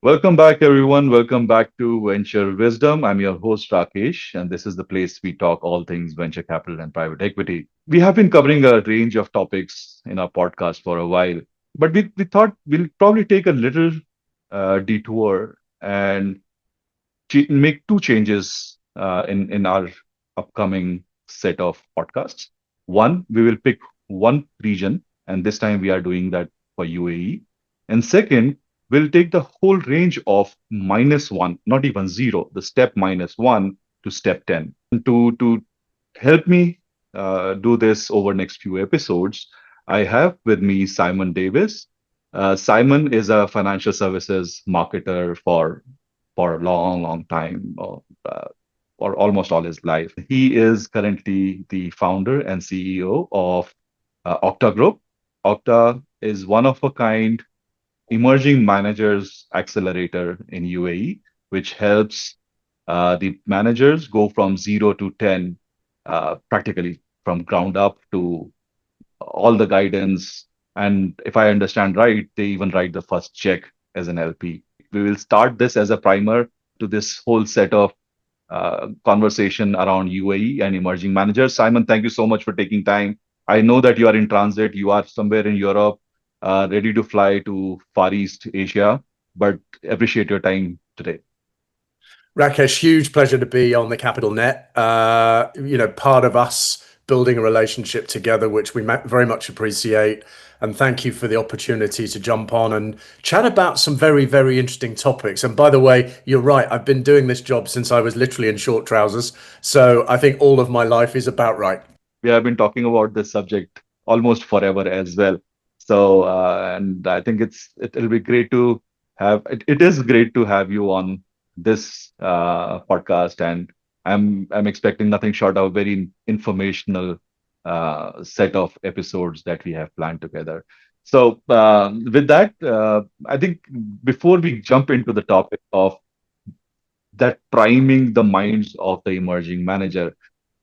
Welcome back, everyone. Welcome back to Venture Wisdom. I'm your host, Rakesh, and this is the place we talk all things venture capital and private equity. We have been covering a range of topics in our podcast for a while, but we thought we'll probably take a little detour and make two changes in our upcoming set of podcasts. One, we will pick one region, and this time we are doing that for UAE. And second, we'll take the whole range of -1, not even zero, the step -1 to step 10. And to help me do this over next few episodes, I have with me Simon Davis. Simon is a financial services marketer for a long, long time, or almost all his life. He is currently the founder and CEO of Aucta Group. Aucta is one of a kind emerging managers accelerator in UAE, which helps the managers go from 0 to 10, practically from ground up to all the guidance. And if I understand right, they even write the first check as an LP. We will start this as a primer to this whole set of conversation around UAE and emerging managers. Simon, thank you so much for taking time. I know that you are in transit, you are somewhere in Europe, ready to fly to Far East Asia, but appreciate your time today. Rakesh, huge pleasure to be on the Capital Net. Part of us building a relationship together, which we very much appreciate. And thank you for the opportunity to jump on and chat about some very, very interesting topics. And by the way, you're right. I've been doing this job since I was literally in short trousers. So I think all of my life is about right. We have been talking about this subject almost forever as well. So, and I think it'll be great to have, it is great to have you on this podcast, and I'm expecting nothing short of a very informational set of episodes that we have planned together. So with that, I think before we jump into the topic of that priming the minds of the emerging manager,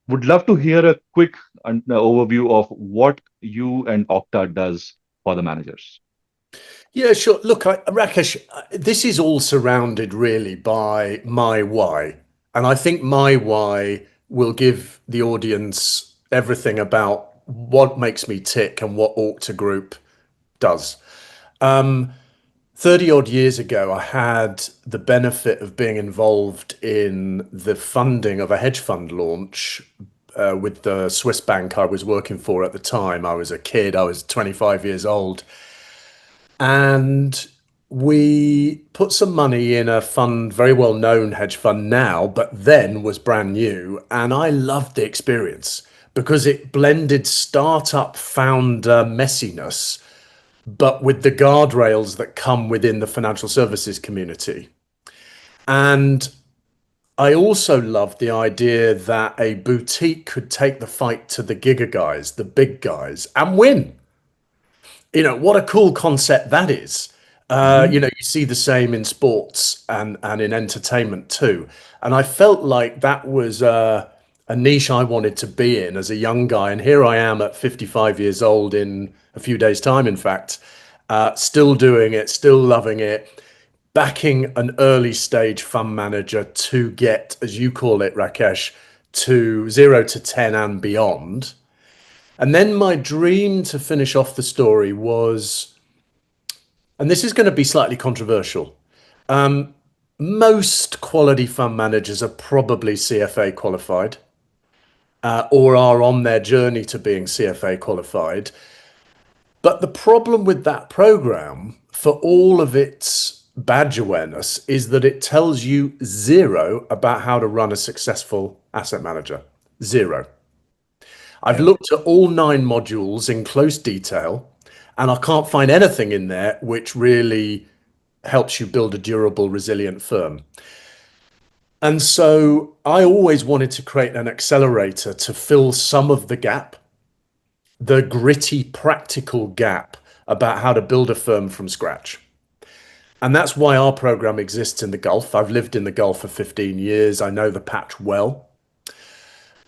would love to hear a quick overview of what you and Aucta does for the managers. Yeah, sure. Look, Rakesh, this is all surrounded really by my why. And I think my why will give the audience everything about what makes me tick and what Aucta Group does. 30 odd years ago, I had the benefit of being involved in the funding of a hedge fund launch with the Swiss bank I was working for at the time. I was a kid, I was 25 years old. And we put some money in a fund, very well known hedge fund now, but then was brand new. And I loved the experience because it blended startup founder messiness, but with the guardrails that come within the financial services community. And I also loved the idea that a boutique could take the fight to the giga guys, the big guys, and win. What a cool concept that is. You see the same in sports and in entertainment too. And I felt like that was a niche I wanted to be in as a young guy. And here I am at 55 years old in a few days' time, in fact, still doing it, still loving it, backing an early stage fund manager to get, as you call it, Rakesh, to 0 to 10 and beyond. And then my dream to finish off the story was, and this is going to be slightly controversial, most quality fund managers are probably CFA qualified or are on their journey to being CFA qualified. But the problem with that program, for all of its badge awareness, is that it tells you zero about how to run a successful asset manager. Zero. I've looked at all 9 modules in close detail, and I can't find anything in there which really helps you build a durable, resilient firm. And so I always wanted to create an accelerator to fill some of the gap, the gritty, practical gap about how to build a firm from scratch. And that's why our program exists in the Gulf. I've lived in the Gulf for 15 years. I know the patch well.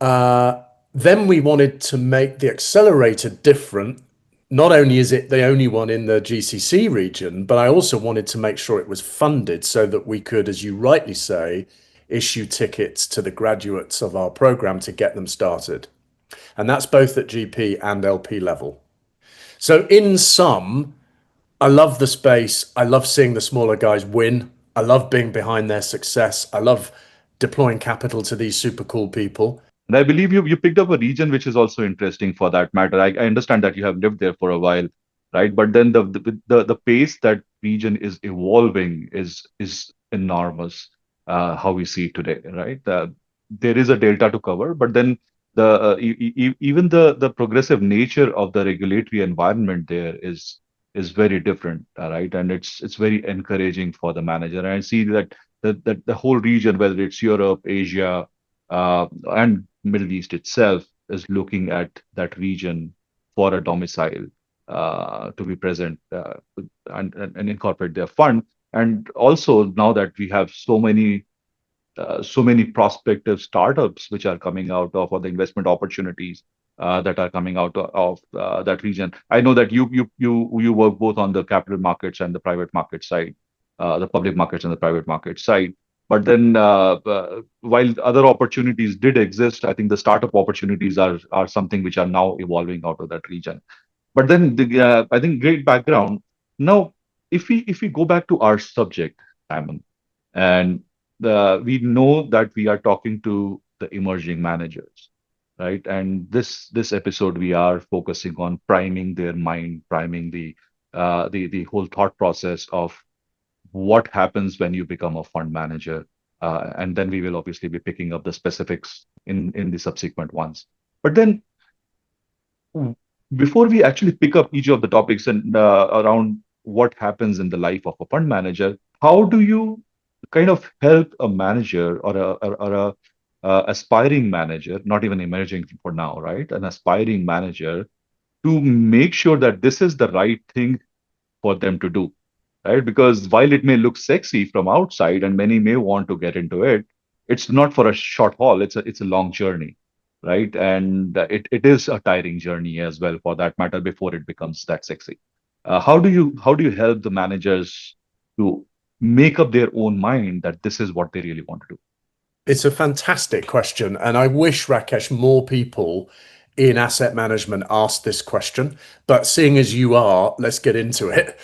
Then we wanted to make the accelerator different Not only is it the only one in the GCC region, but I also wanted to make sure it was funded so that we could, as you rightly say, issue tickets to the graduates of our program to get them started. And that's both at GP and LP level. So, in sum, I love the space. I love seeing the smaller guys win. I love being behind their success. I love deploying capital to these super cool people. And I believe you picked up a region which is also interesting for that matter. I understand that you have lived there for a while, right? But then the pace that region is evolving is enormous. How we see it today, right? There is a delta to cover, but then even the progressive nature of the regulatory environment there is very different, right? And it's very encouraging for the manager. And I see that the whole region, whether it's Europe, Asia, and Middle East itself is looking at that region for a domicile to be present and incorporate their fund. And also now that we have so many prospective startups which are coming out of, or the investment opportunities that are coming out of that region. I know that you work both on the capital markets and the private market side, the public markets and the private market side. But then, while other opportunities did exist, I think the startup opportunities are something which are now evolving out of that region. But then, I think great background. Now, if we go back to our subject, Simon, and we know that we are talking to the emerging managers, right? And this episode we are focusing on priming their mind, priming the whole thought process of what happens when you become a fund manager, and then we will obviously be picking up the specifics in the subsequent ones. But then w- before we actually pick up each of the topics and around what happens in the life of a fund manager, how do you kind of help a manager or a aspiring manager, not even emerging for now, right? An aspiring manager to make sure that this is the right thing for them to do, right? Because while it may look sexy from outside and many may want to get into it, it's not for a short haul. It's a long journey, right? And it is a tiring journey as well, for that matter, before it becomes that sexy. How do you help the managers to make up their own mind that this is what they really want to do? It's a fantastic question. And I wish, Rakesh, more people in asset management asked this question. But seeing as you are, let's get into it.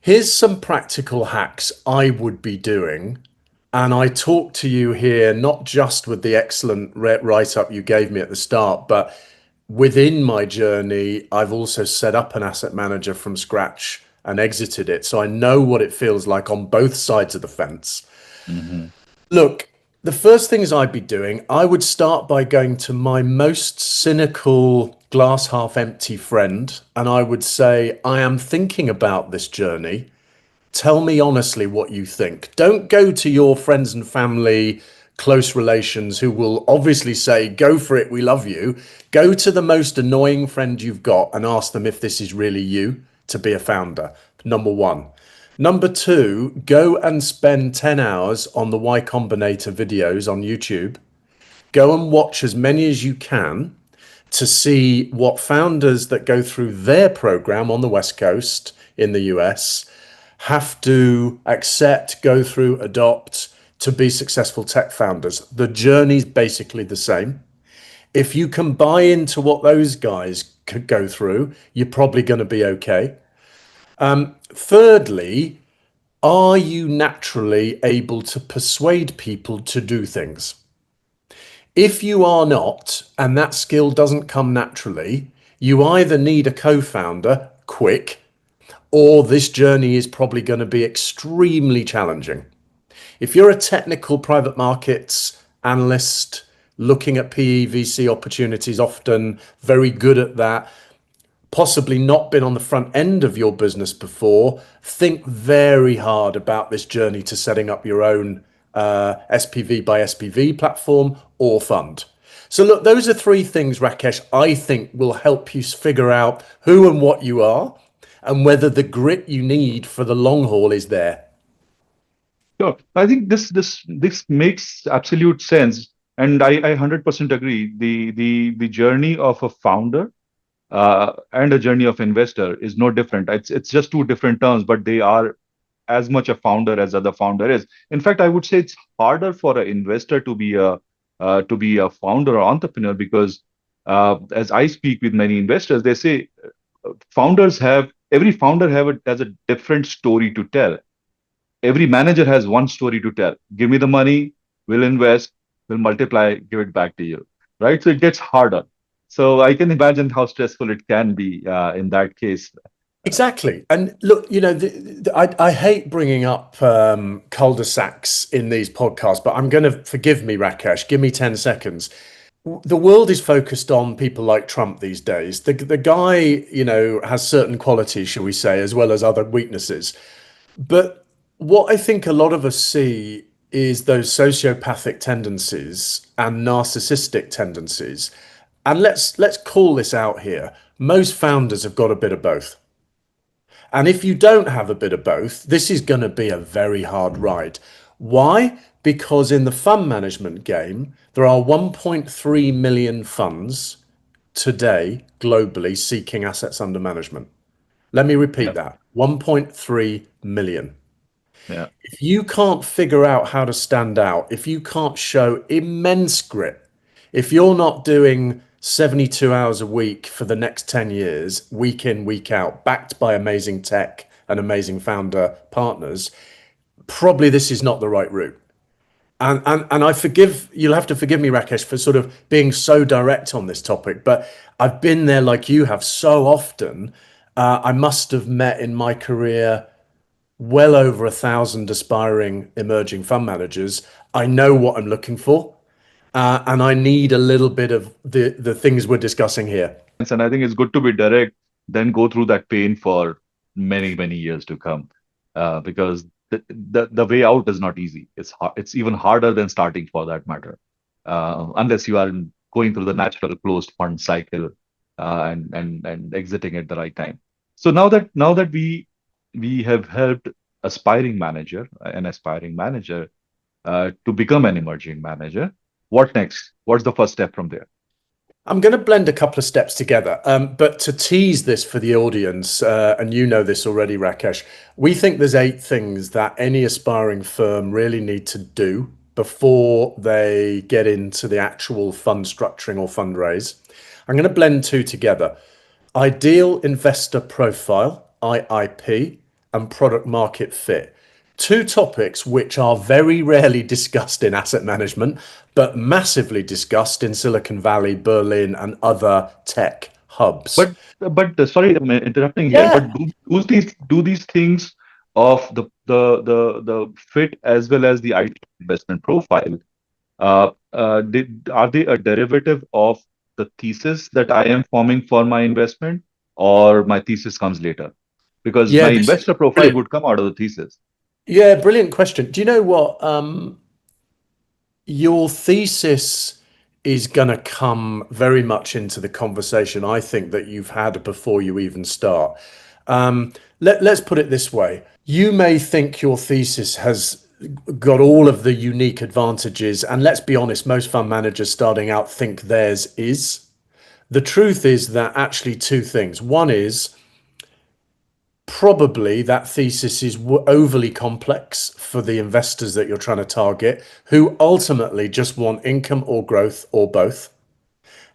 Here's some practical hacks I would be doing. And I talk to you here not just with the excellent write up you gave me at the start, but within my journey, I've also set up an asset manager from scratch and exited it. So I know what it feels like on both sides of the fence. Hmm. Look, the first things I'd be doing, I would start by going to my most cynical, glass half empty friend, and I would say, I am thinking about this journey. Tell me honestly what you think. Don't go to your friends and family, close relations who will obviously say, go for it, we love you. Go to the most annoying friend you've got and ask them if this is really you to be a founder. Number one. Number two, go and spend 10 hours on the Y Combinator videos on YouTube. Go and watch as many as you can to see what founders that go through their program on the West Coast in the US have to accept, go through, adopt to be successful tech founders. The journey's basically the same. If you can buy into what those guys could go through, you're probably going to be okay. Thirdly, are you naturally able to persuade people to do things? If you are not, and that skill doesn't come naturally, you either need a co founder quick, or this journey is probably going to be extremely challenging. If you're a technical private markets analyst looking at PE VC opportunities, often very good at that, possibly not been on the front end of your business before, think very hard about this journey to setting up your own SPV by SPV platform or fund. So, look, those are three things, Rakesh, I think will help you figure out who and what you are and whether the grit you need for the long haul is there. Sure. I think this makes absolute sense, and I 100% agree. The journey of a founder and a journey of investor is no different. It's just two different terms, but they are as much a founder as other founder is. In fact, I would say it's harder for an investor to be a founder or entrepreneur because as I speak with many investors, they say founders have every founder has a different story to tell. Every manager has one story to tell. Give me the money, we'll invest, we'll multiply, give it back to you. Right? So it gets harder. So I can imagine how stressful it can be in that case. Exactly. And look, I hate bringing up cul-de-sacs in these podcasts, but I'm going to forgive me, Rakesh. Give me 10 seconds. The world is focused on people like Trump these days. The guy, has certain qualities, shall we say, as well as other weaknesses. But what I think a lot of us see is those sociopathic tendencies and narcissistic tendencies. And let's call this out here. Most founders have got a bit of both. And if you don't have a bit of both, this is going to be a very hard ride. Why? Because in the fund management game, there are 1.3 million funds today globally seeking assets under management. Let me repeat Yeah. that 1.3 million. Yeah. If you can't figure out how to stand out, if you can't show immense grit, if you're not doing 72 hours a week for the next 10 years, week in, week out, backed by amazing tech and amazing founder partners, probably this is not the right route. And you'll have to forgive me, Rakesh, for sort of being so direct on this topic, but I've been there like you have so often. I must have met in my career well over 1,000 aspiring emerging fund managers. I know what I'm looking for, and I need a little bit of the things we're discussing here. And I think it's good to be direct, then go through that pain for many, many years to come, because the way out is not easy. It's even harder than starting for that matter, unless you are going through the natural closed fund cycle and exiting at the right time. So now that we have helped an aspiring manager to become an emerging manager, what next? What's the first step from there? I'm going to blend a couple of steps together, but to tease this for the audience, and you know this already, Rakesh, we think there's 8 things that any aspiring firm really need to do before they get into the actual fund structuring or fundraise. I'm going to blend two together. Ideal investor profile, IIP, and product market fit. Two topics which are very rarely discussed in asset management, but massively discussed in Silicon Valley, Berlin, and other tech hubs. But sorry, I'm interrupting here. Yeah. But do these things of the fit as well as the IT investment profile, are they a derivative of the thesis that I am forming for my investment, or my thesis comes later? Because Yeah, my this is investor profile brilliant. would come out of the thesis. Yeah, brilliant question. Do you know what? Your thesis is going to come very much into the conversation I think that you've had before you even start. Let's put it this way. You may think your thesis has got all of the unique advantages, and let's be honest, most fund managers starting out think theirs is. The truth is that actually two things. One is probably that thesis is overly complex for the investors that you're trying to target, who ultimately just want income or growth or both.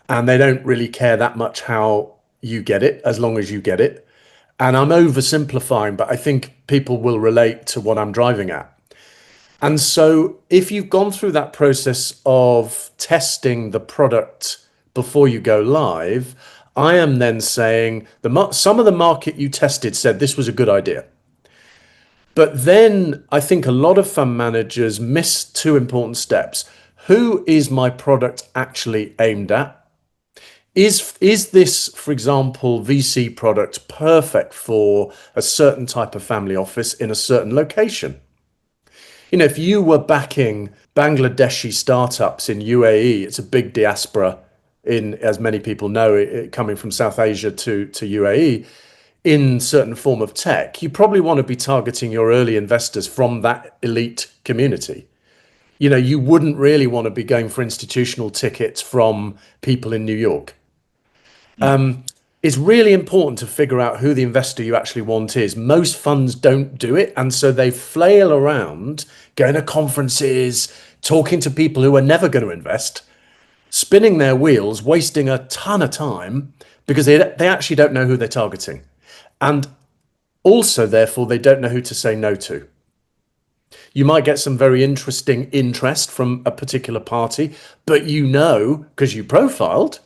And they don't really care that much how you get it, as long as you get it. And I'm oversimplifying, but I think people will relate to what I'm driving at. And so, if you've gone through that process of testing the product before you go live, I am then saying some of the market you tested said this was a good idea. But then I think a lot of fund managers miss two important steps. Who is my product actually aimed at? Is this, for example, VC product perfect for a certain type of family office in a certain location? If you were backing Bangladeshi startups in UAE, it's a big diaspora in, as many people know, coming from South Asia to UAE in certain form of tech, you probably want to be targeting your early investors from that elite community. You wouldn't really want to be going for institutional tickets from people in New York. Mm. It's really important to figure out who the investor you actually want is. Most funds don't do it, and so they flail around, going to conferences, talking to people who are never going to invest, spinning their wheels, wasting a ton of time because they actually don't know who they're targeting. And also, therefore, they don't know who to say no to. You might get some very interesting interest from a particular party, but you know, because you profiled,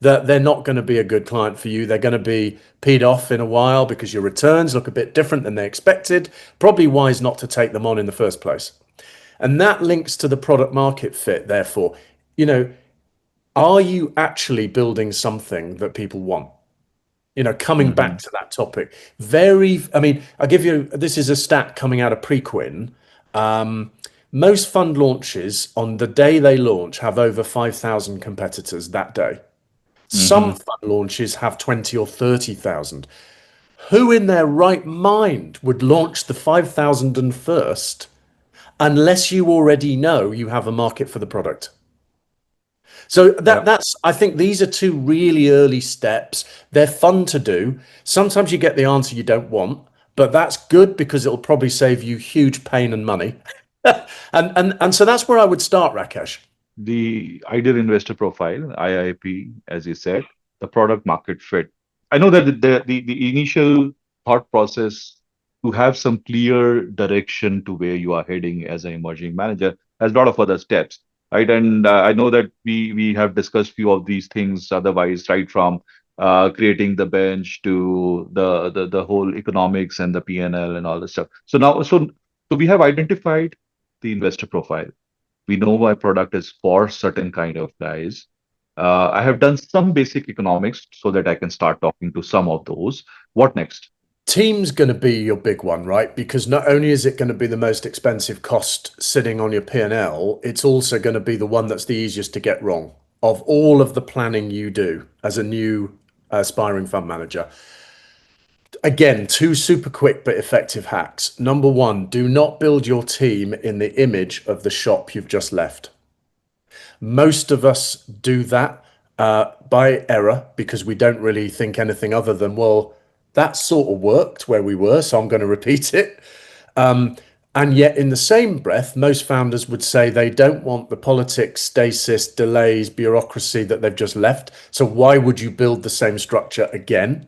that they're not going to be a good client for you. They're going to be peed off in a while because your returns look a bit different than they expected. Probably wise not to take them on in the first place. And that links to the product market fit, therefore. You know, are you actually building something that people want? Coming back Hmm. to that topic, I mean, I'll give you, this is a stat coming out of Prequin. Um, Most fund launches on the day they launch have over 5,000 competitors that day. Some Hmm. fund launches have 20 or 30,000. Who in their right mind would launch the 5,001st unless you already know you have a market for the product? So Yeah. that's I think these are two really early steps. They're fun to do. Sometimes you get the answer you don't want, but that's good because it'll probably save you huge pain and money. And so that's where I would start, Rakesh. The ideal investor profile, IIP, as you said, the product market fit. I know that the initial thought process to have some clear direction to where you are heading as an emerging manager has a lot of other steps, right? And I know that we have discussed few of these things otherwise, right from creating the bench to the whole economics and the P&L and all this stuff. So now, so we have identified the investor profile. We know my product is for certain kind of guys. I have done some basic economics so that I can start talking to some of those. What next? Team's going to be your big one, right? Because not only is it going to be the most expensive cost sitting on your P&L, it's also going to be the one that's the easiest to get wrong of all of the planning you do as a new aspiring fund manager. Again, two super quick but effective hacks. Number one, do not build your team in the image of the shop you've just left. Most of us do that by error because we don't really think anything other than, well, that sort of worked where we were, so I'm going to repeat it. And yet, in the same breath, most founders would say they don't want the politics, stasis, delays, bureaucracy that they've just left. So, why would you build the same structure again?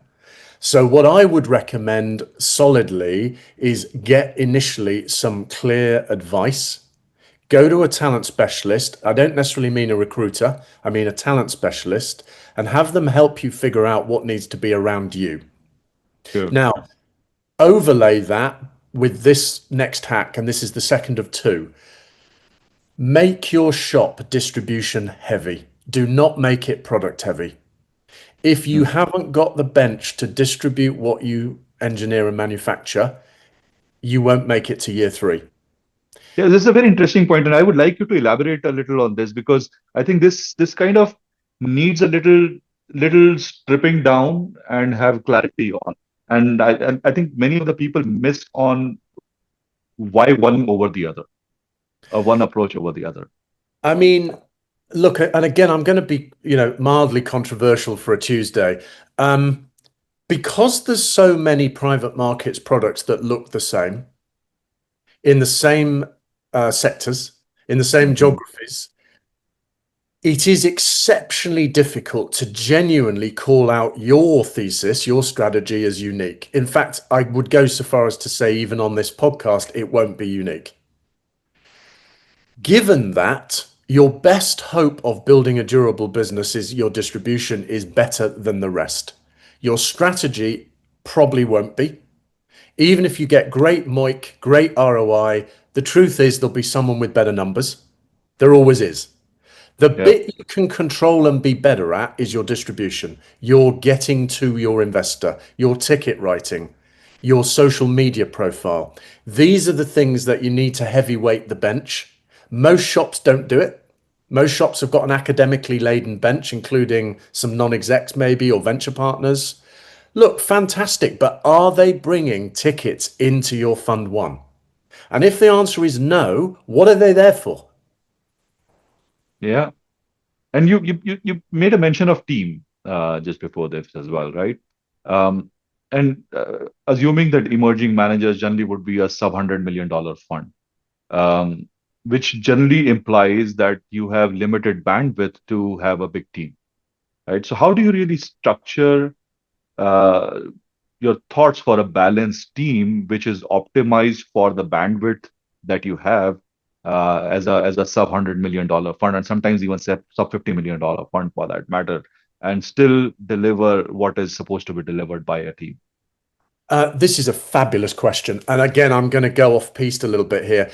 So, what I would recommend solidly is get initially some clear advice. Go to a talent specialist. I don't necessarily mean a recruiter, I mean a talent specialist, and have them help you figure out what needs to be around you. Sure. Now, overlay that with this next hack, and this is the second of two. Make your shop distribution heavy. Do not make it product heavy. If you Mm. haven't got the bench to distribute what you engineer and manufacture, you won't make it to year three. Yeah, this is a very interesting point, and I would like you to elaborate a little on this because I think this kind of needs a little stripping down and have clarity on. And I think many of the people miss on why one over the other, or one approach over the other. I mean, look, and again, I'm going to be, mildly controversial for a Tuesday. Um, because there's so many private markets products that look the same in the same sectors, in the same Hmm. geographies, it is exceptionally difficult to genuinely call out your thesis, your strategy as unique. In fact, I would go so far as to say, even on this podcast, it won't be unique. Given that, your best hope of building a durable business is your distribution is better than the rest. Your strategy probably won't be. Even if you get great MOIC, great ROI, the truth is there'll be someone with better numbers. There always is. The Yeah. bit you can control and be better at is your distribution. You're getting to your investor, your ticket writing, your social media profile. These are the things that you need to heavyweight the bench. Most shops don't do it. Most shops have got an academically laden bench, including some non execs, maybe, or venture partners. Look, fantastic, but are they bringing tickets into your fund one? And if the answer is no, what are they there for? Yeah. And you made a mention of team. just before this as well, right? Um, and assuming that emerging managers generally would be a sub $100 million fund, um, which generally implies that you have limited bandwidth to have a big team, right? So how do you really structure uh, your thoughts for a balanced team which is optimized for the bandwidth that you have as a sub $100 million fund, and sometimes even sub $50 million fund for that matter, and still deliver what is supposed to be delivered by a team? This is a fabulous question. And again, I'm going to go off piste a little bit here.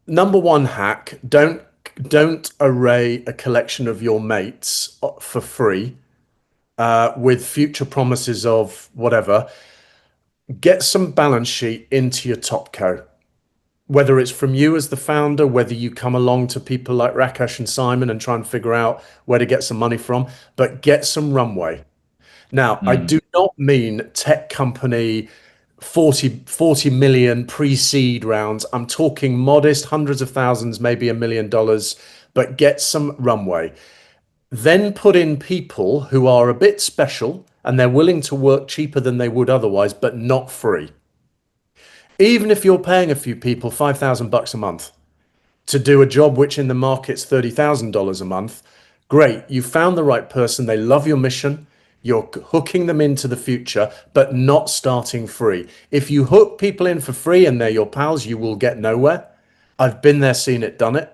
Number one hack, don't array a collection of your mates for free with future promises of whatever. Get some balance sheet into your top co. Whether it's from you as the founder, whether you come along to people like Rakesh and Simon and try and figure out where to get some money from, but get some runway. Now, I Mm, do not mean tech company 40 million pre-seed rounds. I'm talking modest hundreds of thousands, maybe $1 million, but get some runway. Then put in people who are a bit special and they're willing to work cheaper than they would otherwise, but not free. Even if you're paying a few people $5,000 a month to do a job which in the market's $30,000 a month, great. You found the right person. They love your mission. You're hooking them into the future, but not starting free. If you hook people in for free and they're your pals, you will get nowhere. I've been there, seen it, done it.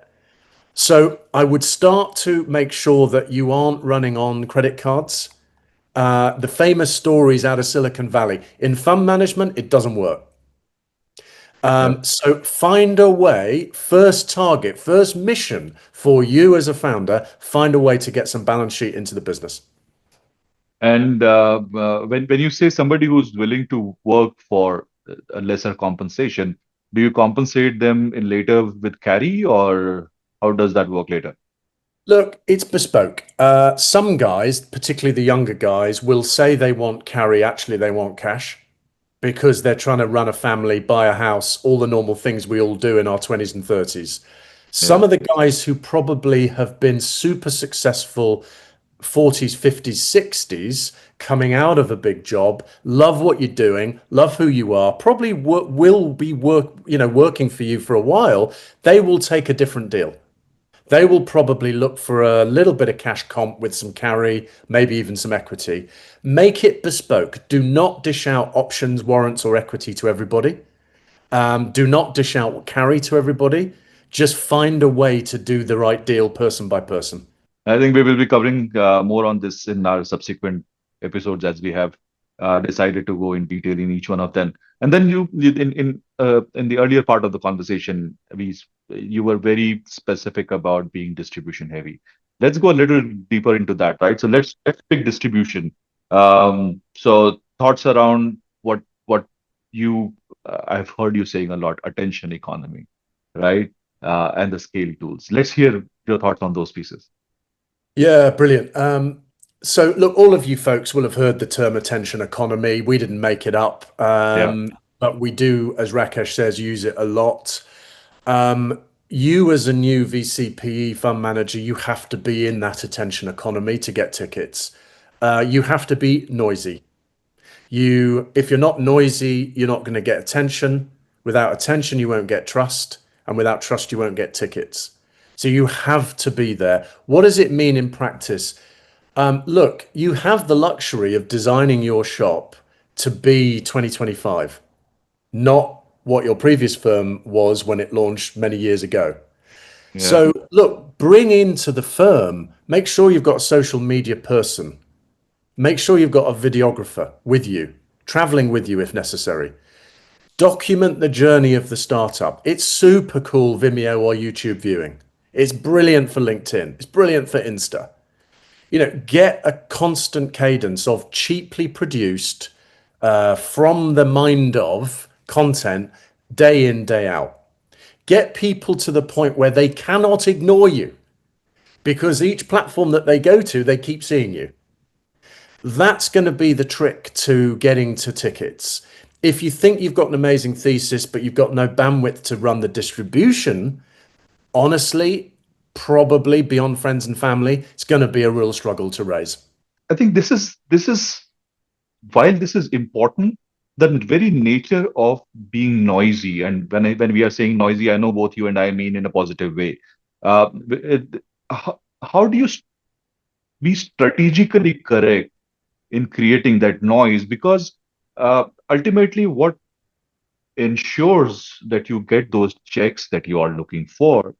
So I would start to make sure that you aren't running on credit cards. The famous stories out of Silicon Valley. In fund management, it doesn't work. yeah. So find a way, first target, first mission for you as a founder, find a way to get some balance sheet into the business. And when you say somebody who's willing to work for a lesser compensation, do you compensate them in later with carry, or how does that work later? Look, it's bespoke. Some guys, particularly the younger guys, will say they want carry, actually, they want cash because they're trying to run a family, buy a house, all the normal things we all do in our 20s and 30s. Some Yeah. of the guys who probably have been super successful 40s, 50s, 60s, coming out of a big job, love what you're doing, love who you are, probably will be working for you for a while. They will take a different deal. They will probably look for a little bit of cash comp with some carry, maybe even some equity. Make it bespoke. Do not dish out options, warrants, or equity to everybody. Do not dish out carry to everybody. Just find a way to do the right deal person by person. I think we will be covering more on this in our subsequent episodes as we have decided to go in detail in each one of them. And then in the earlier part of the conversation, you were very specific about being distribution heavy. Let's go a little deeper into that, right? So let's pick distribution. So thoughts around what you I've heard you saying a lot, attention economy, right? And the scale tools. Let's hear your thoughts on those pieces. Yeah, brilliant. So look, all of you folks will have heard the term attention economy. We didn't make it up, Yeah. but we do, as Rakesh says, use it a lot. You as a new VCPE fund manager, you have to be in that attention economy to get tickets. You have to be noisy. If you're not noisy, you're not going to get attention. Without attention, you won't get trust, and without trust, you won't get tickets. So you have to be there. What does it mean in practice? Look, you have the luxury of designing your shop to be 2025, not what your previous firm was when it launched many years ago. Yeah. So, look, bring into the firm, make sure you've got a social media person, make sure you've got a videographer with you, traveling with you if necessary. Document the journey of the startup. It's super cool Vimeo or YouTube viewing. It's brilliant for LinkedIn. It's brilliant for Insta. Get a constant cadence of cheaply produced, from the mind of content day in, day out. Get people to the point where they cannot ignore you because each platform that they go to, they keep seeing you. That's going to be the trick to getting to tickets. If you think you've got an amazing thesis, but you've got no bandwidth to run the distribution, honestly, probably beyond friends and family, it's going to be a real struggle to raise. I think this is while this is important, the very nature of being noisy, and when we are saying noisy, I know both you and I mean in a positive way. How do you be strategically correct in creating that noise? Because ultimately, what ensures that you get those checks that you are looking for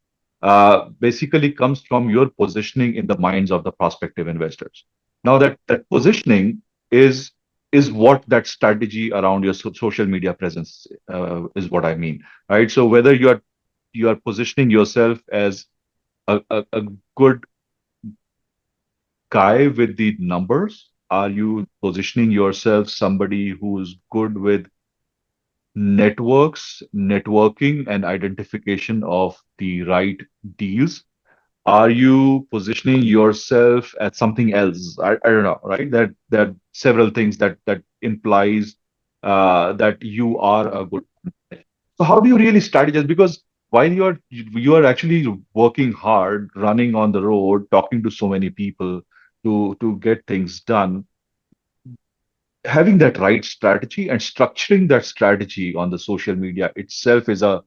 basically comes from your positioning in the minds of the prospective investors. Now, that positioning is is what that strategy around your social media presence is what I mean, right? So whether you are positioning yourself as a good guy with the numbers, are you positioning yourself somebody who's good with networks, networking, and identification of the right deals? Are you positioning yourself as something else? I don't know, right? That several things that implies that you are a good. So how do you really strategize? Because while you are actually working hard, running on the road, talking to so many people to get things done, having that right strategy and structuring that strategy on the social media itself is a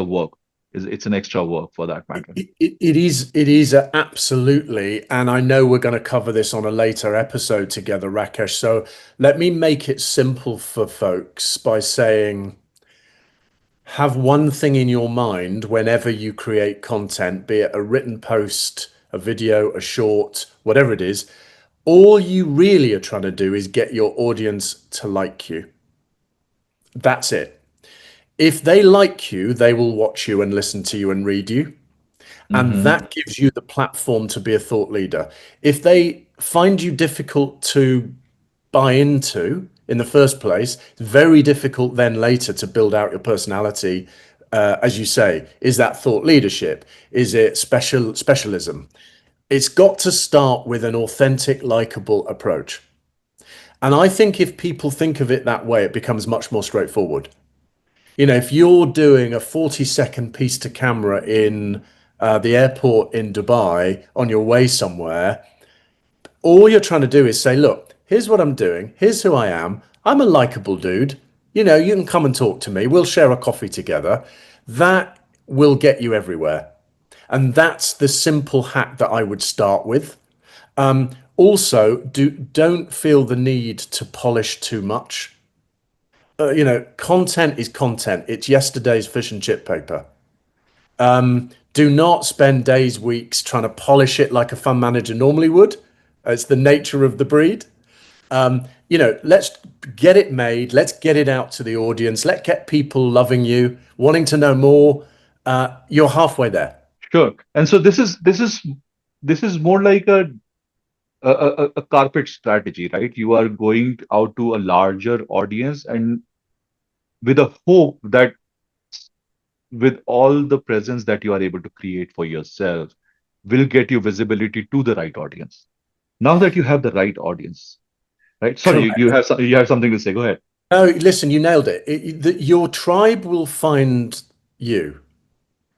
work. It's an extra work for that matter. It is absolutely, and I know we're going to cover this on a later episode together, Rakesh. So let me make it simple for folks by saying have one thing in your mind whenever you create content, be it a written post, a video, a short, whatever it is. All you really are trying to do is get your audience to like you. That's it. If they like you, they will watch you and listen to you and read you. And Hmm. that gives you the platform to be a thought leader. If they find you difficult to buy into in the first place, it's very difficult then later to build out your personality. As you say, is that thought leadership? Is it specialism? It's got to start with an authentic, likable approach. And I think if people think of it that way, it becomes much more straightforward. If you're doing a 40-second piece to camera in the airport in Dubai on your way somewhere, all you're trying to do is say, look, here's what I'm doing. Here's who I am. I'm a likable dude. You can come and talk to me. We'll share a coffee together. That will get you everywhere. And that's the simple hack that I would start with. Also, don't feel the need to polish too much. Content is content. It's yesterday's fish and chip paper. Do not spend days, weeks trying to polish it like a fund manager normally would. It's the nature of the breed. Let's get it made. Let's get it out to the audience. Let's get people loving you, wanting to know more. You're halfway there. Sure. And so this is more like a carpet strategy, right? You are going out to a larger audience and with a hope that with all the presence that you are able to create for yourself will get you visibility to the right audience. Now that you have the right audience, right? Sorry, you Correct. have you have something to say. Go ahead. No, listen, you nailed it. Your tribe will find you.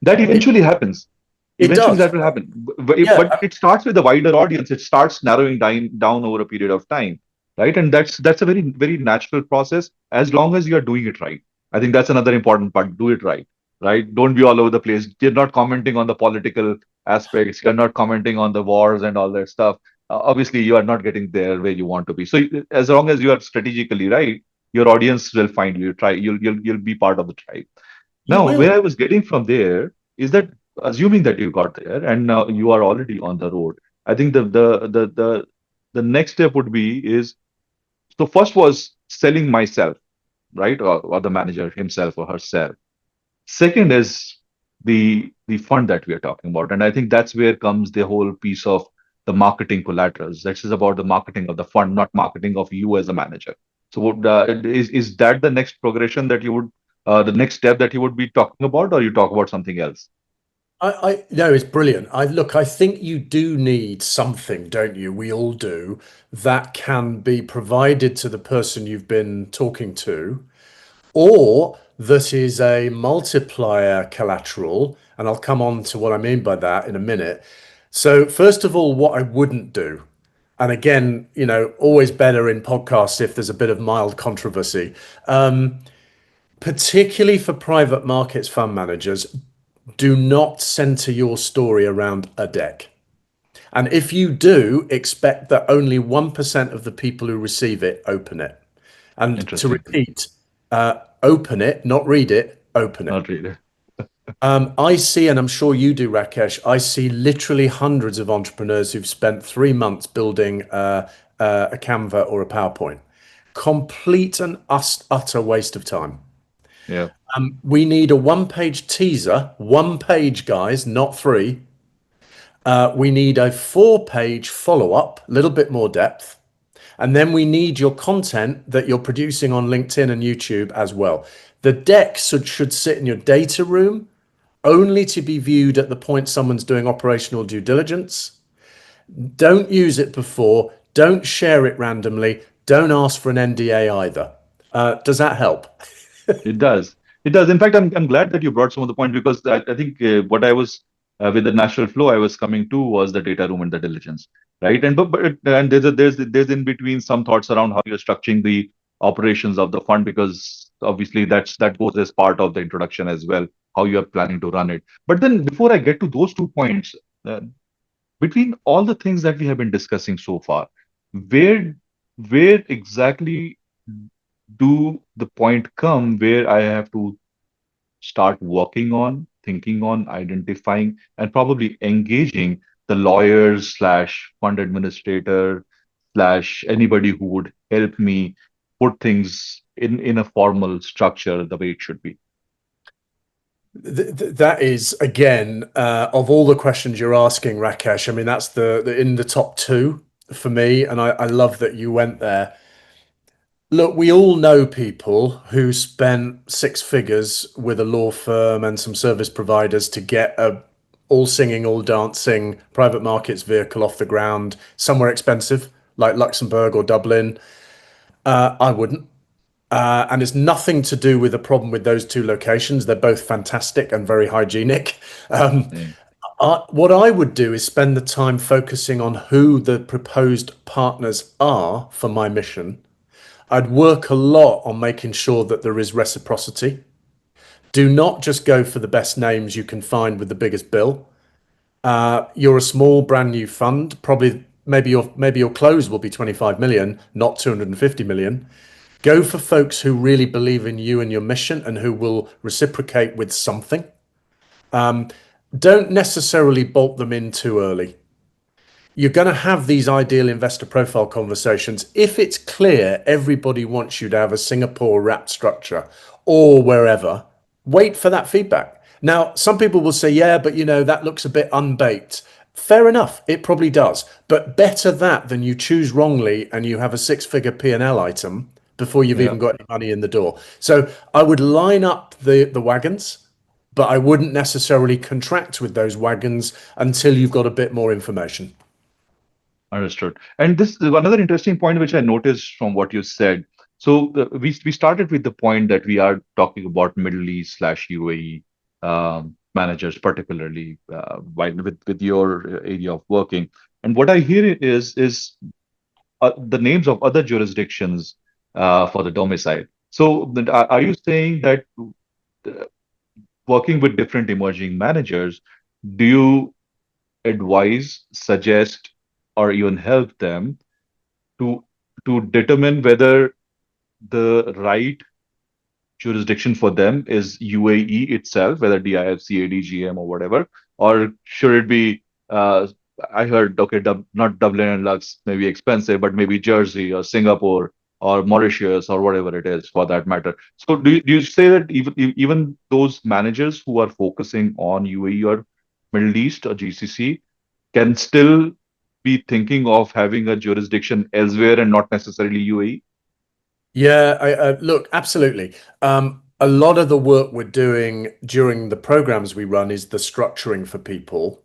That It, eventually happens. it Eventually, does. that will happen. But Yeah. it starts with a wider audience. It starts narrowing down over a period of time, right? And that's a very natural process as long as you are doing it right. I think that's another important part. Do it right? Don't be all over the place. You're not commenting on the political aspects. You're not commenting on the wars and all that stuff. Obviously, you are not getting there where you want to be. So as long as you are strategically right, your audience will find you. Try. You'll be part of the tribe. You Now, will. where I was getting from there is that assuming that you got there and now you are already on the road, I think the next step would be is so first was selling myself, right? Or the manager himself or herself. Second is the fund that we are talking about. And I think that's where comes the whole piece of the marketing collaterals. This is about the marketing of the fund, not marketing of you as a manager. So is that the next progression that you would the next step that you would be talking about, or you talk about something else? I no, it's brilliant. I think you do need something, don't you? We all do, that can be provided to the person you've been talking to, or that is a multiplier collateral. And I'll come on to what I mean by that in a minute. So, first of all, what I wouldn't do. And again, always better in podcasts if there's a bit of mild controversy. Particularly for private markets fund managers, do not center your story around a deck. And if you do, expect that only 1% of the people who receive it open it. And to Interesting. repeat, open it, not read it, open it. Not really. I see, and I'm sure you do, Rakesh, I see literally hundreds of entrepreneurs who've spent 3 months building a Canva or a PowerPoint. Complete and utter waste of time. Yeah. We need a one-page teaser, one page, guys, not three. We need a four-page follow-up, a little bit more depth. And then we need your content that you're producing on LinkedIn and YouTube as well. The deck should sit in your data room only to be viewed at the point someone's doing operational due diligence. Don't use it before. Don't share it randomly. Don't ask for an NDA either. Does that help? It does. It does. In fact, I'm glad that you brought some of the points because I think what I was with the natural flow I was coming to was the data room and the diligence, right? And there's in between some thoughts around how you're structuring the operations of the fund because obviously that goes as part of the introduction as well, how you are planning to run it. But then before I get to those 2 points, uh, between all the things that we have been discussing so far, where where exactly do the point come where I have to start working on, thinking on, identifying, and probably engaging the lawyers slash fund administrator slash anybody who would help me put things in a formal structure the way it should be. That is, again, of all the questions you're asking, Rakesh, I mean, that's the in the top two for me. And I love that you went there. Look, we all know people who spent six figures with a law firm and some service providers to get a all singing, all dancing private markets vehicle off the ground somewhere expensive, like Luxembourg or Dublin. I wouldn't. And it's nothing to do with a problem with those two locations. They're both fantastic and very hygienic. Um, Yeah, what I would do is spend the time focusing on who the proposed partners are for my mission. I'd work a lot on making sure that there is reciprocity. Do not just go for the best names you can find with the biggest bill. You're a small brand new fund, probably maybe your close will be 25 million, not 250 million. Go for folks who really believe in you and your mission and who will reciprocate with something. Don't necessarily bolt them in too early. You're going to have these ideal investor profile conversations. If it's clear everybody wants you to have a Singapore wrap structure or wherever, wait for that feedback. Now, some people will say, yeah, but that looks a bit unbaked. Fair enough, it probably does. But better that than you choose wrongly and you have a six-figure P&L item before you've yeah, even got any money in the door. So I would line up the wagons, but I wouldn't necessarily contract with those wagons until you've got a bit more information. understood. And this is another interesting point which I noticed from what you said. So we started with the point that we are talking about Middle East slash UAE managers, particularly while with your area of working. And what I hear is the names of other jurisdictions for the domicile. So are you saying that uh, working with different emerging managers, do you advise, suggest, or even help them to determine whether the right jurisdiction for them is UAE itself, whether DIFC, ADGM, or whatever, or should it be? I heard okay, not Dublin and Lux may be expensive, but maybe Jersey or Singapore or Mauritius or whatever it is for that matter. So do you say that even those managers who are focusing on UAE or Middle East or GCC can still be thinking of having a jurisdiction elsewhere and not necessarily UAE? Yeah, look, absolutely. A lot of the work we're doing during the programs we run is the structuring for people,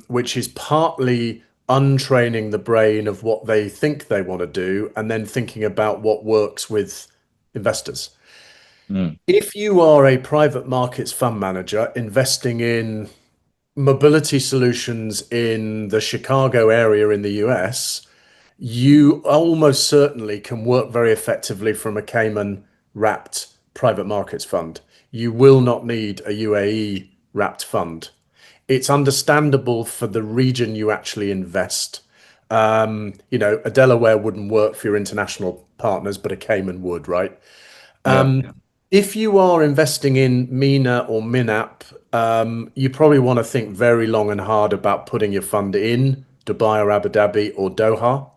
which is partly untraining the brain of what they think they want to do and then thinking about what works with investors. Mm, If you are a private markets fund manager investing in, mobility solutions in the Chicago area in the US, you almost certainly can work very effectively from a Cayman wrapped private markets fund. You will not need a UAE wrapped fund. It's understandable for the region you actually invest. A Delaware wouldn't work for your international partners, but a Cayman would, right? Yeah, If you are investing in MENA or MINAP, you probably want to think very long and hard about putting your fund in Dubai or Abu Dhabi or Doha.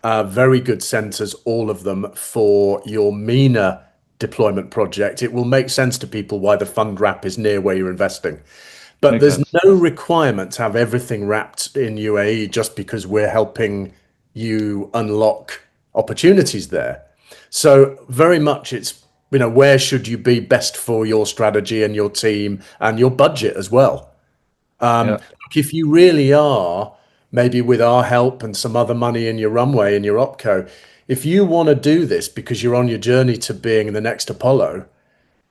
Very good centers, all of them, for your MENA deployment project. It will make sense to people why the fund wrap is near where you're investing. But makes there's sense. no requirement to have everything wrapped in UAE just because we're helping you unlock opportunities there. So very much it's, where should you be best for your strategy and your team and your budget as well? Yeah. If you really are, maybe with our help and some other money in your runway in your opco, if you want to do this because you're on your journey to being the next Apollo,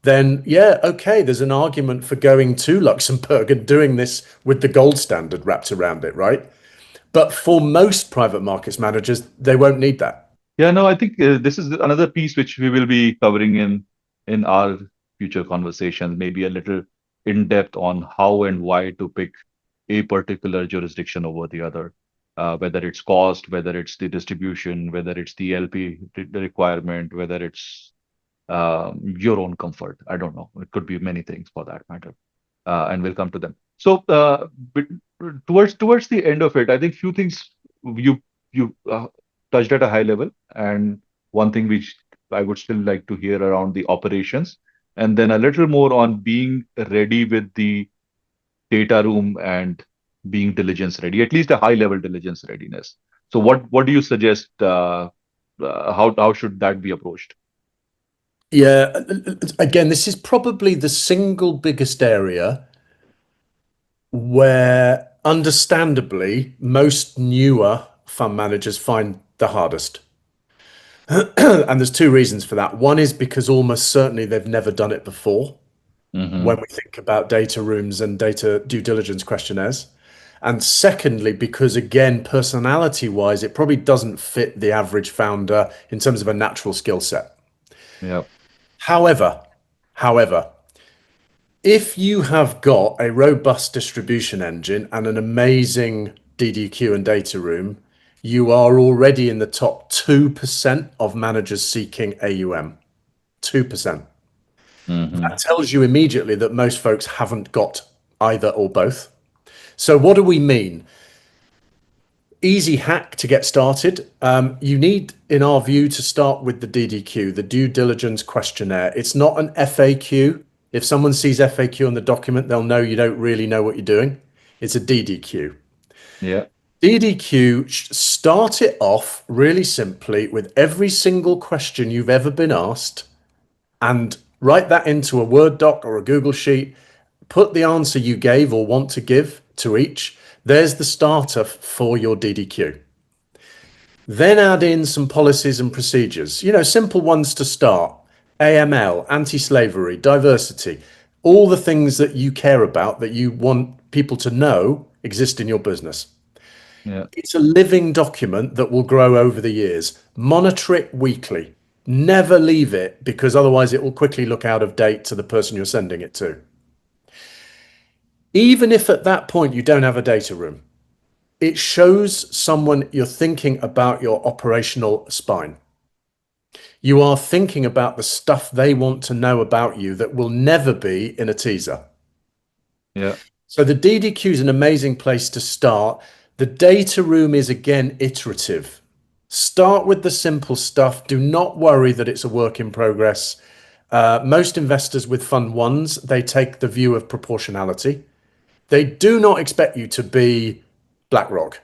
then yeah, okay, there's an argument for going to Luxembourg and doing this with the gold standard wrapped around it, right? But for most private markets managers, they won't need that. Yeah, no, I think this is another piece which we will be covering in our future conversations, maybe a little in depth on how and why to pick a particular jurisdiction over the other, whether it's cost, whether it's the distribution, whether it's the LP requirement, whether it's your own comfort. I don't know. It could be many things for that matter, and we'll come to them. So, but towards the end of it, I think few things you touched at a high level, and one thing which I would still like to hear around the operations, and then a little more on being ready with the data room and being diligence ready, at least a high level diligence readiness. So, what do you suggest? How should that be approached? Yeah, again, this is probably the single biggest area where, understandably, most newer fund managers find the hardest. And there's two reasons for that. One is because almost certainly they've never done it before when Hmm. we think about data rooms and data due diligence questionnaires. And secondly, because again, personality wise, it probably doesn't fit the average founder in terms of a natural skill set. Yeah, However, however, if you have got a robust distribution engine and an amazing DDQ and data room, you are already in the top 2% of managers seeking AUM. 2%. That hmm, tells you immediately that most folks haven't got either or both. So, what do we mean? Easy hack to get started. You need, in our view, to start with the DDQ, the due diligence questionnaire. It's not an FAQ. If someone sees FAQ on the document, they'll know you don't really know what you're doing. It's a DDQ. yeah, DDQ, start it off really simply with every single question you've ever been asked and write that into a Word doc or a Google sheet. Put the answer you gave or want to give to each. There's the starter for your DDQ. Then add in some policies and procedures, simple ones to start: AML, anti slavery, diversity, all the things that you care about that you want people to know exist in your business. yeah. It's a living document that will grow over the years. Monitor it weekly. Never leave it because otherwise it will quickly look out of date to the person you're sending it to. Even if at that point you don't have a data room, it shows someone you're thinking about your operational spine. You are thinking about the stuff they want to know about you that will never be in a teaser. Yeah, So the DDQ is an amazing place to start. The data room is again iterative. Start with the simple stuff. Do not worry that it's a work in progress. Most investors with fund ones, they take the view of proportionality. They do not expect you to be BlackRock.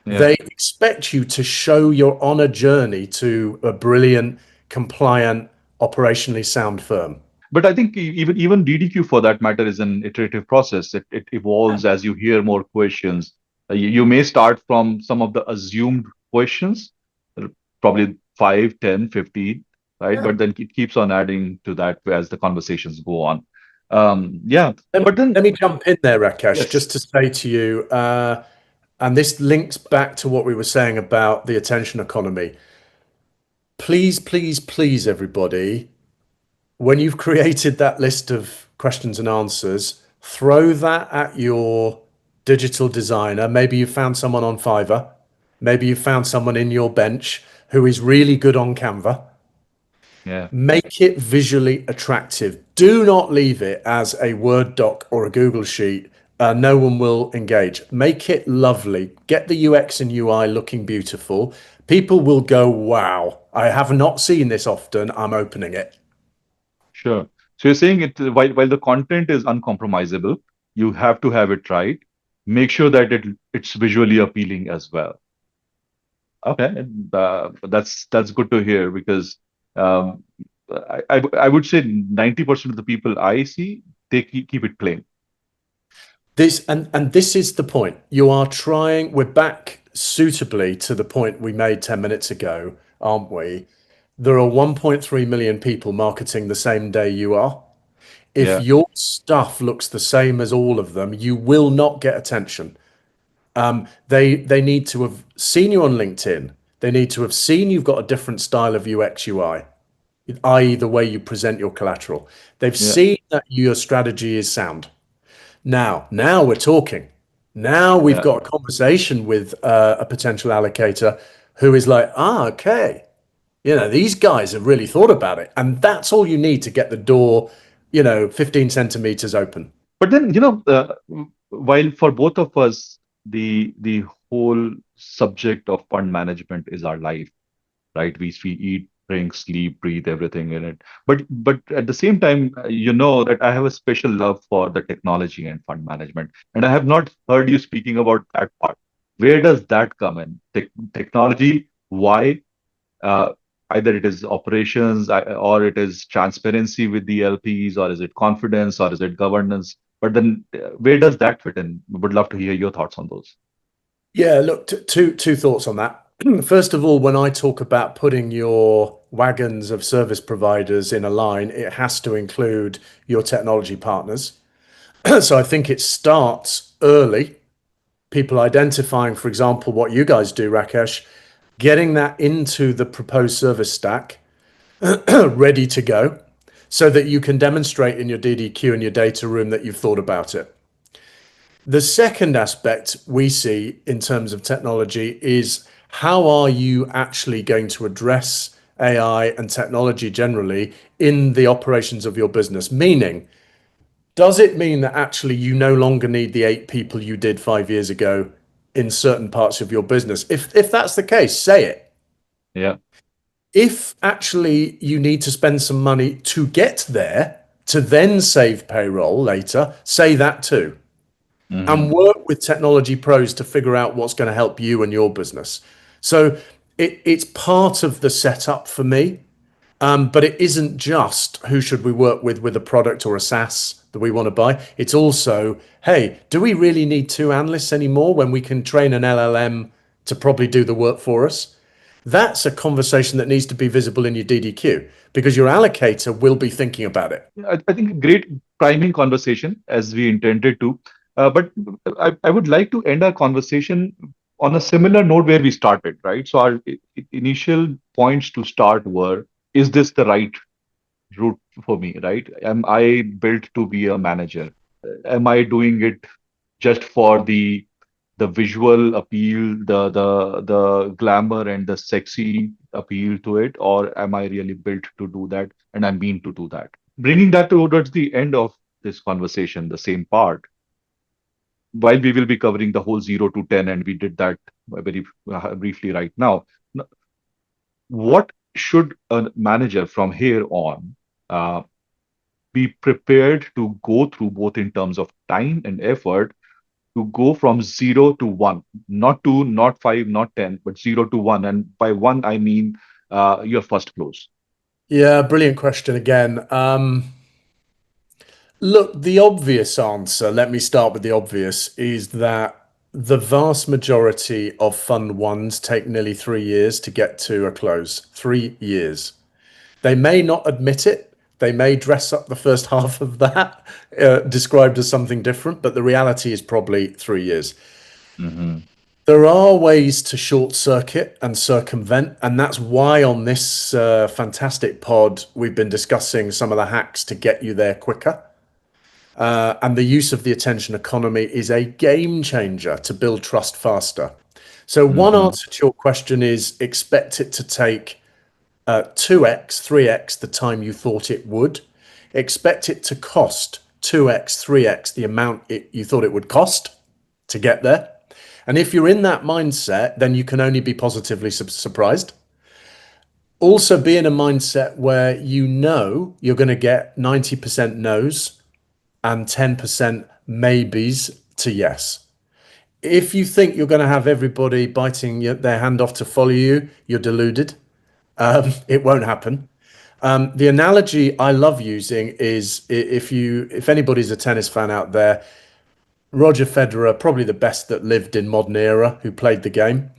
yeah. They expect you to show you're on a journey to a brilliant, compliant, operationally sound firm. But I think even DDQ for that matter is an iterative process. It evolves as you hear more questions. You may start from some of the assumed questions, uh, probably 5, 10, 15, right? Yeah. But then it keeps on adding to that as the conversations go on. Yeah. But then, Let me jump in there, Rakesh, yes, just to say to you, and this links back to what we were saying about the attention economy. Please, please, please, everybody, when you've created that list of questions and answers, throw that at your digital designer. Maybe you found someone on Fiverr. Maybe you found someone in your bench who is really good on Canva. yeah, Make it visually attractive. Do not leave it as a Word doc or a Google sheet. No one will engage. Make it lovely. Get the UX and UI looking beautiful. People will go, wow, I have not seen this often. I'm opening it. sure. So you're saying it while the content is uncompromisable, you have to have it right. Make sure that it's visually appealing as well. Okay, and, that's good to hear because um, I would say 90% of the people I see, they keep it plain. And this is the point. You are trying, we're back suitably to the point we made 10 minutes ago, aren't we? There are 1.3 million people marketing the same day you are. If Yeah, your stuff looks the same as all of them, you will not get attention. They need to have seen you on LinkedIn. They need to have seen you've got a different style of UX UI, i.e., the way you present your collateral. They've yeah, seen that your strategy is sound. Now we're talking. Now we've yeah. got a conversation with a potential allocator who is like, okay, these guys have really thought about it. And that's all you need to get the door, 15 centimeters open. But then, while for both of us, the whole subject of fund management is our life, right? We eat, drink, sleep, breathe, everything in it. But at the same time, you know that I have a special love for the technology and fund management, and I have not heard you speaking about that part. Where does that come in? Technology, why? Uh, Either it is operations or it is transparency with the LPs, or is it confidence, or is it governance? But then, where does that fit in? Would love to hear your thoughts on those. Yeah, look, two thoughts on that. First of all, when I talk about putting your wagons of service providers in a line, it has to include your technology partners. So I think it starts early, people identifying, for example, what you guys do, Rakesh, getting that into the proposed service stack, ready to go, so that you can demonstrate in your DDQ and your data room that you've thought about it. The second aspect we see in terms of technology is how are you actually going to address AI and technology generally in the operations of your business? Meaning, does it mean that actually you no longer need the 8 people you did 5 years ago in certain parts of your business? If that's the case, say it. Yeah. If actually you need to spend some money to get there to then save payroll later, say that too. And Hmm. work with technology pros to figure out what's going to help you and your business. So it's part of the setup for me. But it isn't just who should we work with a product or a SaaS that we want to buy. It's also, hey, do we really need two analysts anymore when we can train an LLM to probably do the work for us? That's a conversation that needs to be visible in your DDQ because your allocator will be thinking about it. I think a great priming conversation as we intended to. But I would like to end our conversation on a similar note where we started, right? So our initial points to start were, is this the right route for me, right? Am I built to be a manager? Am I doing it just for the visual appeal, the glamour and the sexy appeal to it, or am I really built to do that and I mean to do that? Bringing that towards the end of this conversation, the same part, while we will be covering the whole 0 to 10, and we did that very briefly right now. What should a manager from here on be prepared to go through, both in terms of time and effort, to go from 0 to 1, not two, not five, not 10, but 0 to 1. And by one, I mean your first close. Yeah, brilliant question again. Look, the obvious answer, let me start with the obvious, is that the vast majority of fund ones take nearly 3 years to get to a close. 3 years. They may not admit it, They may dress up the first half of that, described as something different, but the reality is probably 3 years. Hmm. There are ways to short circuit and circumvent, and that's why on this fantastic pod we've been discussing some of the hacks to get you there quicker. And the use of the attention economy is a game changer to build trust faster. So, one Hmm. answer to your question is expect it to take 2x, 3x the time you thought it would. Expect it to cost 2x, 3x the amount you thought it would cost to get there. And if you're in that mindset, then you can only be positively surprised. Also, be in a mindset where you know you're going to get 90% no's and 10% maybes to yes. If you think you're going to have everybody biting their hand off to follow you, you're deluded. It won't happen. The analogy I love using is if anybody's a tennis fan out there, Roger Federer, probably the best that lived in modern era, who played the game.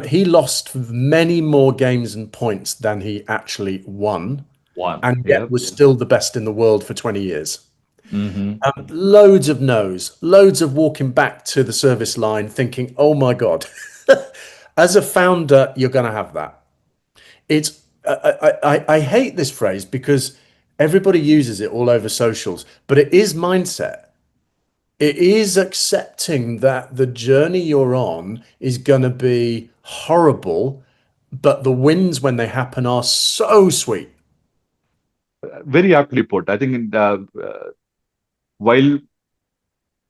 He lost many more games and points than he actually won, One. and yet Yep. was still the best in the world for 20 years. Hmm. Loads of no's, loads of walking back to the service line thinking, oh my God. As a founder, you're going to have that. It's I hate this phrase because everybody uses it all over socials, but it is mindset. It is accepting that the journey you're on is going to be horrible, but the wins when they happen are so sweet. Very aptly put. I think while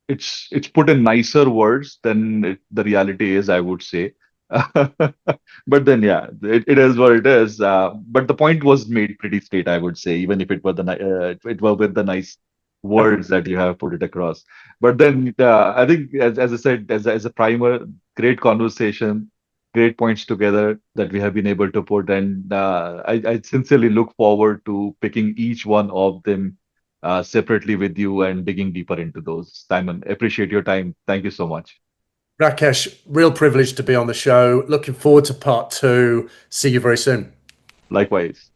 it's put in nicer words than the reality is, I would say. But then, yeah, it is what it is. But the point was made pretty straight, I would say, even if it were with the nice words that you have put it across. But then, I think, as I said, as a primer, great conversation, great points together that we have been able to put, and I sincerely look forward to picking each one of them separately with you and digging deeper into those. Simon, appreciate your time. Thank you so much. Rakesh, real privilege to be on the show. Looking forward to part two. See you very soon. Likewise.